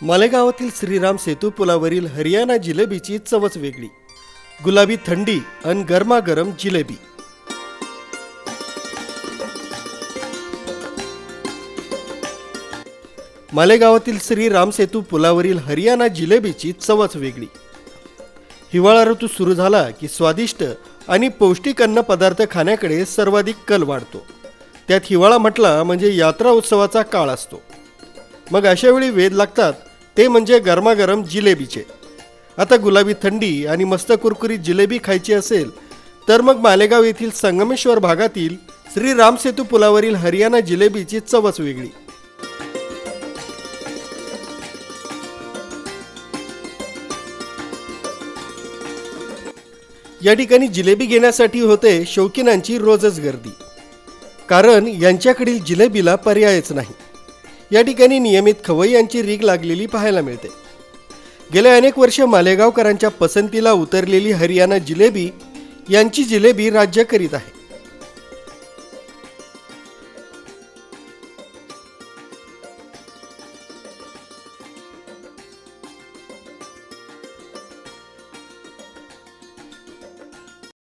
मालेगावातील श्रीराम सेतू पुलावरील हरियाणा जिलेबीची चवच वेगळी. गुलाबी थंडी आणि गरमागरम जिलेबी. मालेगावातील श्रीराम सेतू पुलावरील हरियाणा जिलेबीची चवच वेगळी. हिवाळा ऋतू सुरू झाला की स्वादिष्ट आणि पौष्टिक अन्न पदार्थ खाण्याकडे सर्वाधिक कल वाढतो. त्यात हिवाळा म्हटला म्हणजे यात्रा उत्सवाचा काळ असतो. मग अशा वेळी वेध लागतात ते म्हणजे गरमागरम जिलेबीचे. आता गुलाबी थंडी आणि मस्त कुरकुरीत जिलेबी खायची असेल तर मग मालेगाव येथील संगमेश्वर भागातील श्रीराम सेतू पुलावरील हरियाणा जिलेबीची चवच वेगळी. या ठिकाणी जिलेबी घेण्यासाठी होते शौकीनांची रोजच गर्दी, कारण यांच्याकडील जिलेबीला पर्यायच नाही. या ठिकाणी नियमित खवय्यांची रीघ लागलेली पाहायला मिळते. गेल्या अनेक वर्ष मालेगावकरांच्या पसंतीला उतरलेली हरियाणा जिलेबी यांची जिलेबी राज्य करीत आहे.